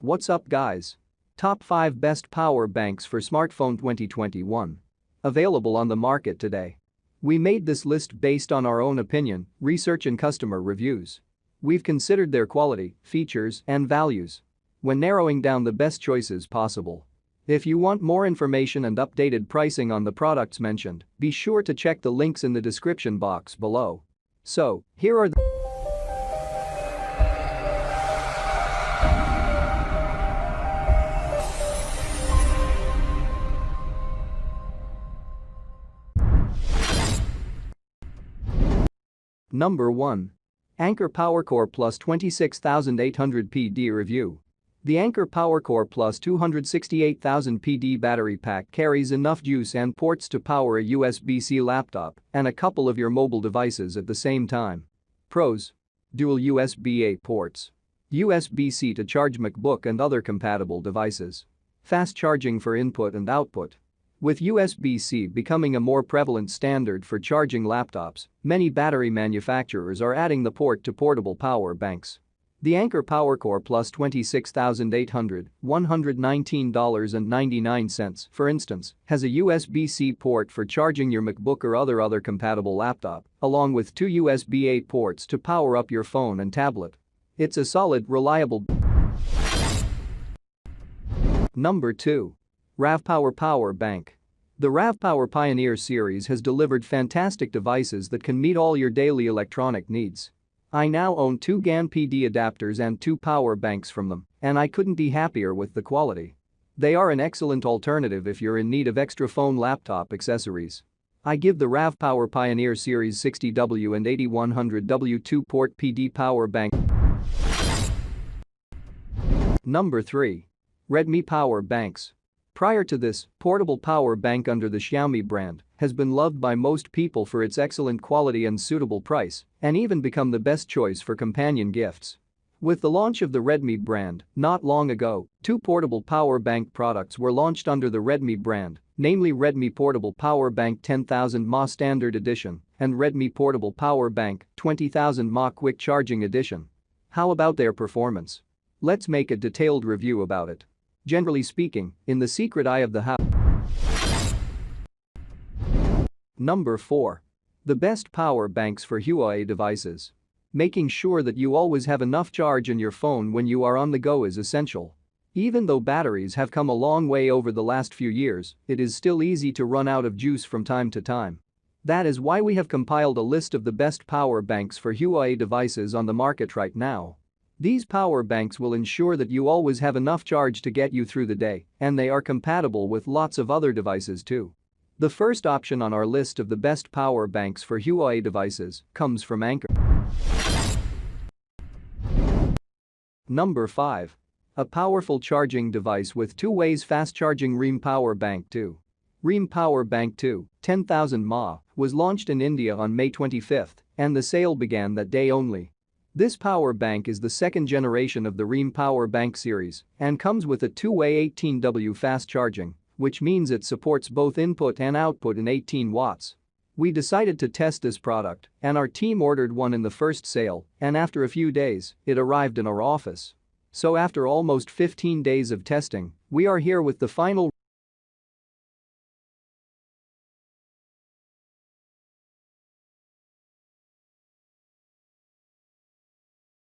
What's up guys? Top 5 best power banks for smartphone 2021. Available on the market today. We made this list based on our own opinion, research and customer reviews. We've considered their quality, features, and values when narrowing down the best choices possible. If you want more information and updated pricing on the products mentioned, be sure to check the links in the description box below. So, here are the Number 1. Anker PowerCore Plus 26800 PD Review. The Anker PowerCore Plus 268,000 PD battery pack carries enough juice and ports to power a USB-C laptop and a couple of your mobile devices at the same time. Pros: dual USB-A ports, USB-C to charge MacBook and other compatible devices, fast charging for input and output. With USB-C becoming a more prevalent standard for charging laptops, many battery manufacturers are adding the port to portable power banks. The Anker PowerCore Plus 26800, $119.99, for instance, has a USB-C port for charging your MacBook or other compatible laptop, along with 2 USB-A ports to power up your phone and tablet. It's a solid, reliable. Number 2. RavPower Power Bank. The RavPower Pioneer series has delivered fantastic devices that can meet all your daily electronic needs. I now own 2 GaN PD adapters and 2 power banks from them, and I couldn't be happier with the quality. They are an excellent alternative if you're in need of extra phone laptop accessories. I give the RavPower Pioneer Series 60W and 8100W 2-port PD power bank. Number 3. Redmi Power Banks. Prior to this, portable power bank under the Xiaomi brand has been loved by most people for its excellent quality and suitable price, and even become the best choice for companion gifts. With the launch of the Redmi brand, not long ago, 2 portable power bank products were launched under the Redmi brand, namely Redmi Portable Power Bank 10,000 mAh Standard Edition and Redmi Portable Power Bank 20,000 mAh Quick Charging Edition. How about their performance? Let's make a detailed review about it. Generally speaking, in the secret eye of the house. Number 4. The best power banks for Huawei devices. Making sure that you always have enough charge in your phone when you are on the go is essential. Even though batteries have come a long way over the last few years, it is still easy to run out of juice from time to time. That is why we have compiled a list of the best power banks for Huawei devices on the market right now. These power banks will ensure that you always have enough charge to get you through the day, and they are compatible with lots of other devices too. The first option on our list of the best power banks for Huawei devices comes from Anker. Number 5. A powerful charging device with 2 ways fast charging Reem PowerBank2. Reem PowerBank2, 10,000 mAh, was launched in India on May 25, and the sale began that day only. This power bank is the second generation of the Reem Power Bank series and comes with a 2-way 18W fast charging, which means it supports both input and output in 18 watts. We decided to test this product, and our team ordered one in the first sale, and after a few days, it arrived in our office. So after almost 15 days of testing, we are here with the final